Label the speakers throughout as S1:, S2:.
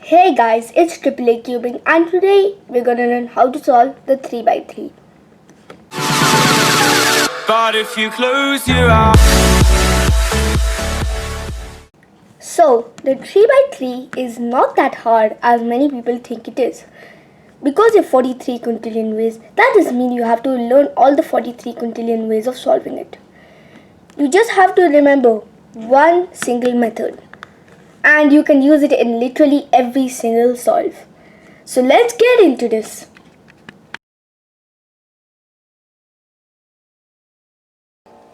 S1: Hey guys, it's AAA Cubing and today we're gonna learn how to solve the 3x3.
S2: But if you close your eyes.
S1: So, the 3x3 is not that hard as many people think it is. Because there are 43 quintillion ways, that doesn't mean you have to learn all the 43 quintillion ways of solving it. You just have to remember one single method. And you can use it in literally every single solve. So let's get into this.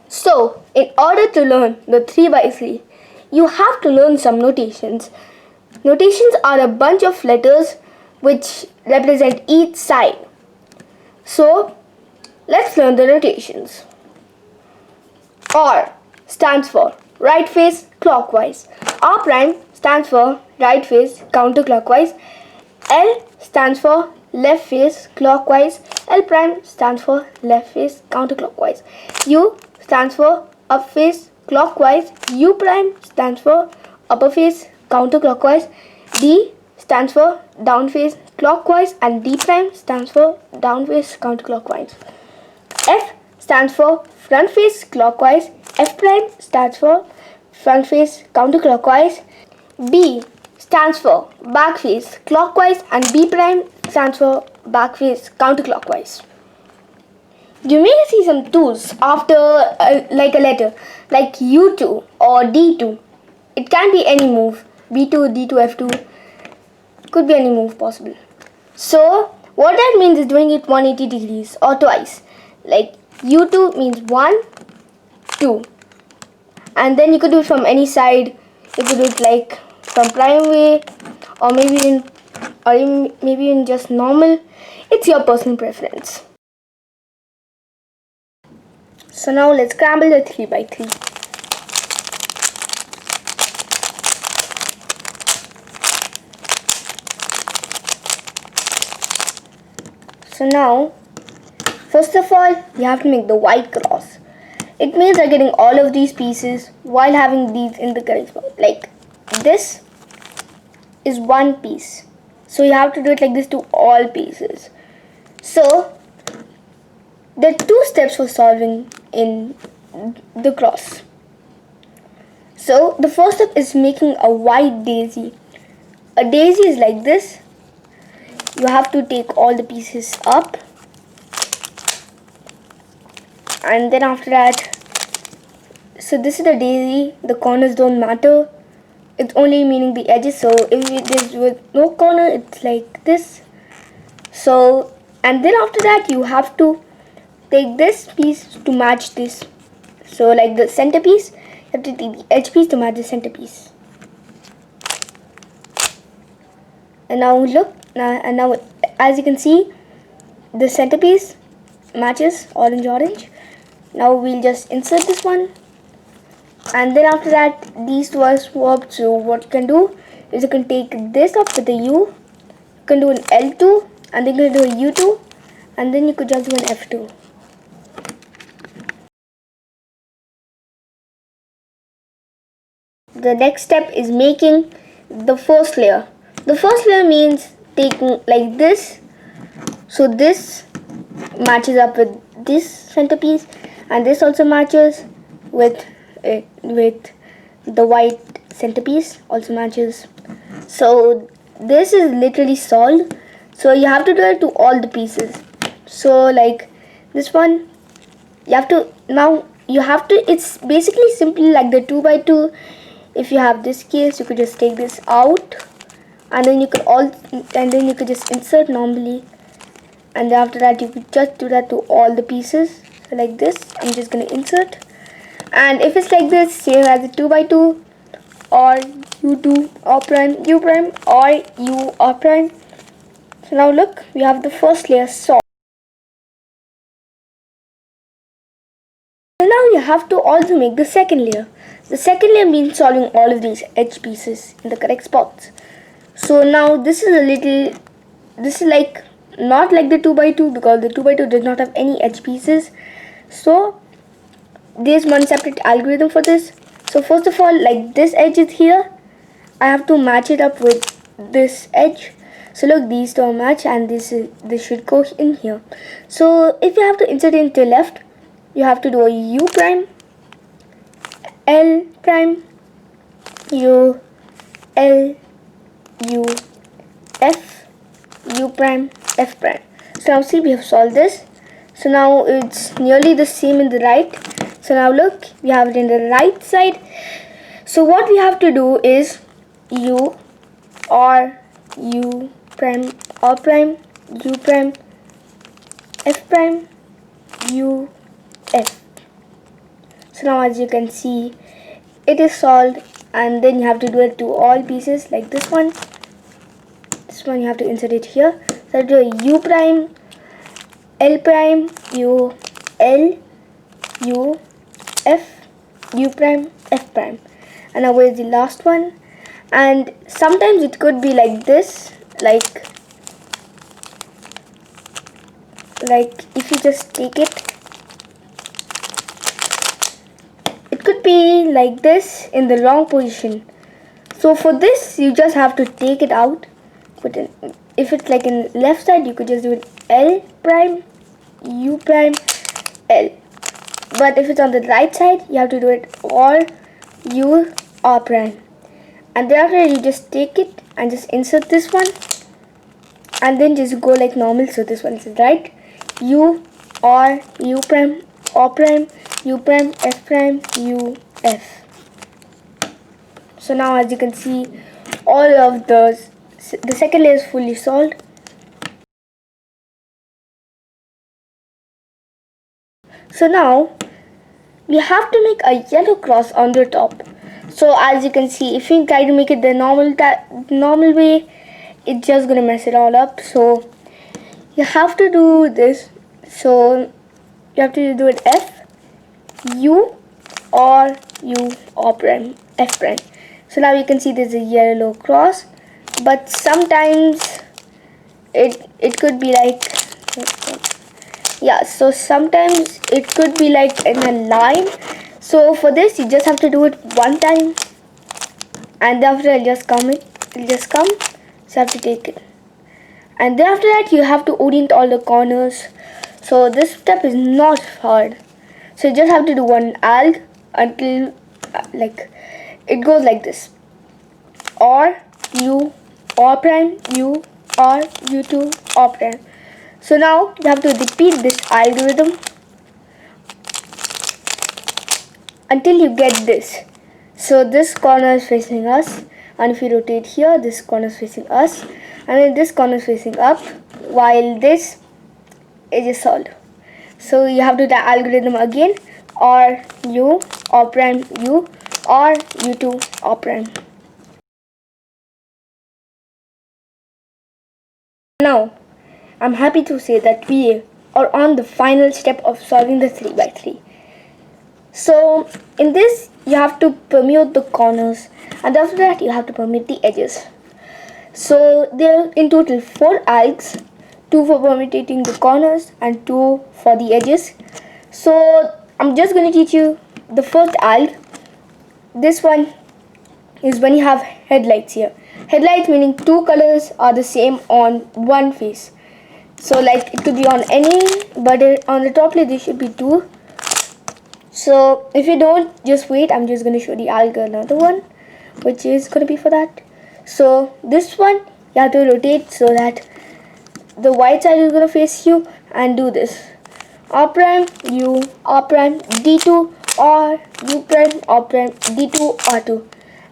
S1: So, in order to learn the 3x3, you have to learn some notations. Notations are a bunch of letters which represent each side. So, let's learn the notations. R stands for right face clockwise. R prime stands for right face counterclockwise. L stands for left face clockwise. L prime stands for left face counterclockwise. U stands for up face clockwise. U prime stands for upper face counterclockwise. D stands for down face clockwise and D prime stands for down face counterclockwise. F stands for front face clockwise. F prime stands for front face counterclockwise. B stands for back face clockwise and B prime stands for back face counterclockwise. You may see some tools after like a letter like U2 or D2. It can be any move. B2, D2, F2. Could be any move possible. So what that means is doing it 180 degrees or twice. Like U2 means 1, 2. And then you could do it from any side. You could do it like from prime way or maybe in just normal. It's your personal preference. So now let's scramble the 3x3. So now, first of all, you have to make the white cross. It means you're getting all of these pieces while having these in the correct spot. Like this is one piece. So you have to do it like this to all pieces. So there are two steps for solving in the cross. So the first step is making a white daisy. A daisy is like this. You have to take all the pieces up. And then after that, so this is the daisy. The corners don't matter. It's only meaning the edges. So if it is with no corner, it's like this. So, and then after that, you have to take this piece to match this. So like the centerpiece, you have to take the edge piece to match the centerpiece. And now look, now as you can see, the centerpiece matches orange. Now we'll just insert this one. And then after that, these two are swapped. So what you can do is you can take this up with the U. You can do an L2 and then you can do a U2 and then you could just do an F2. The next step is making the first layer. The first layer means taking like this. So this matches up with this centerpiece and this also matches with the white centerpiece also matches. So this is literally solved. So you have to do it to all the pieces. So like this one, it's basically simply like the 2x2. If you have this case, you could just take this out and then you could just insert normally, and then after that you could just do that to all the pieces. So like this, I'm just gonna insert. And if it's like this, same as the 2x2 or U2 or prime, U prime or U or prime. So now look, we have the first layer solved. So now you have to also make the second layer. The second layer means solving all of these edge pieces in the correct spots. So now this is like not like the 2x2 because the 2x2 does not have any edge pieces. So there's one separate algorithm for this. So first of all, like this edge is here, I have to match it up with this edge. So look, these two are match, and this should go in here. So if you have to insert into left, you have to do a U prime, L prime, U, L, U, F, U prime, F prime. So now see, we have solved this. So now it's nearly the same in the right. So now look, we have it in the right side. So what we have to do is U, or U prime, R prime, U prime, F prime, U, F. So now as you can see, it is solved, and then you have to do it to all pieces like this one. This one you have to insert it here. So do a U prime, L prime, U, L, U, F, U prime, F prime. And now where's the last one? And sometimes it could be like this, like if you just take it, it could be like this in the wrong position. So for this, you just have to take it out. But if it's like in left side, you could just do it L prime, U prime, L. But if it's on the right side, you have to do it R, U, R prime. And thereafter you just take it and just insert this one, and then just go like normal. So this one is right, U, R, U prime, R prime, U prime, F prime, U, F. So now as you can see, all of the second layer is fully solved. So now we have to make a yellow cross on the top. So as you can see, if you try to make it the normal way, it's just gonna mess it all up. So you have to do this. So you have to do it F, U, or U, or prime, F prime. So now you can see there's a yellow cross, but sometimes it could be like, yeah, so sometimes it could be like in a line. So for this, you just have to do it one time, and after it'll just come. So you have to take it, and then after that you have to orient all the corners. So this step is not hard. So you just have to do one alg until like it goes like this: R, U, R prime, U, R, U2, R prime. So now you have to repeat this algorithm until you get this. So this corner is facing us, and if you rotate here, this corner is facing us, and then this corner is facing up, while this is solved. So you have to do the algorithm again: R, U, R prime, U, R, U2, R prime. Now I'm happy to say that we are on the final step of solving the 3x3. So in this, you have to permute the corners, and after that you have to permute the edges. So there are in total 4 algs, 2 for permutating the corners and 2 for the edges. So I'm just going to teach you the first alg. This one is when you have headlights here. Headlights meaning 2 colors are the same on one face. So like it could be on any, but on the top layer there should be 2. So if you don't, just wait, I'm just going to show the alg another one, which is going to be for that. So this one you have to rotate so that the white side is going to face you, and do this: R prime, U, R prime, D2, R, U prime, R prime, D2, R2.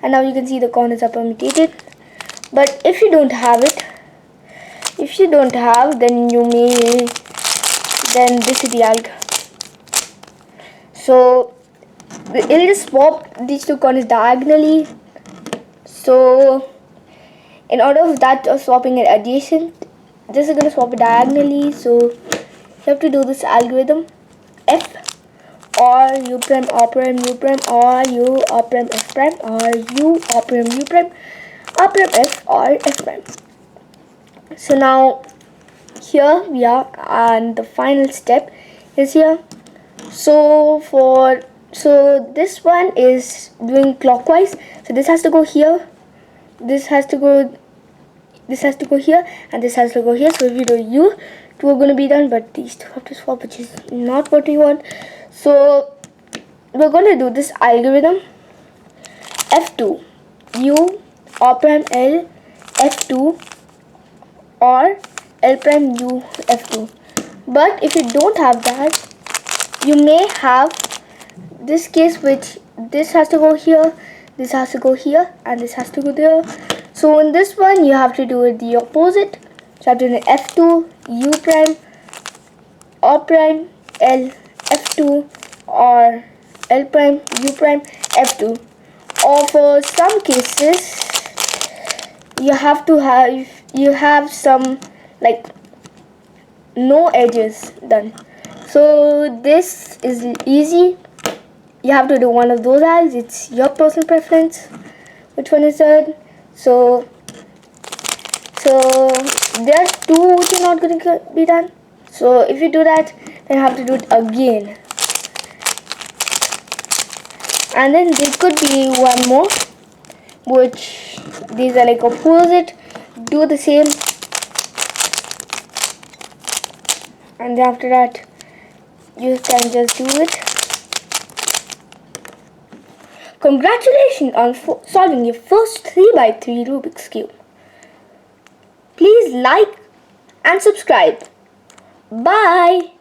S1: And now you can see the corners are permutated. But if you don't have it, then this is the alg. So it'll just swap these 2 corners diagonally. So in order of that of swapping it adjacent, this is going to swap it diagonally. So you have to do this algorithm: F, R, U prime, R prime, U prime, R, U, R prime, F prime, R, U, R prime, U prime, R prime, F, R, F prime. So now here we are, and the final step is here. So this one is doing clockwise. So this has to go here, this has to go this has to go here and this has to go here. So if you do U, two are going to be done, but these two have to swap, which is not what we want. So we're going to do this algorithm. F2 U or prime L F2 or L prime U F2. But if you don't have that, you may have this case which this has to go here, this has to go here, and this has to go there. So in this one you have to do it the opposite. So I have to do F2 U prime or prime L F2 or L prime U prime F2. Or for some cases you have some like no edges done. So this is easy. You have to do one of those eyes. It's your personal preference which one is done. So there are two which are not going to be done. So if you do that, then you have to do it again. And then there could be one more, which these are like opposite. Do the same, and then after that you can just do it. Congratulations on solving your first 3x3 Rubik's Cube. Please like and subscribe. Bye.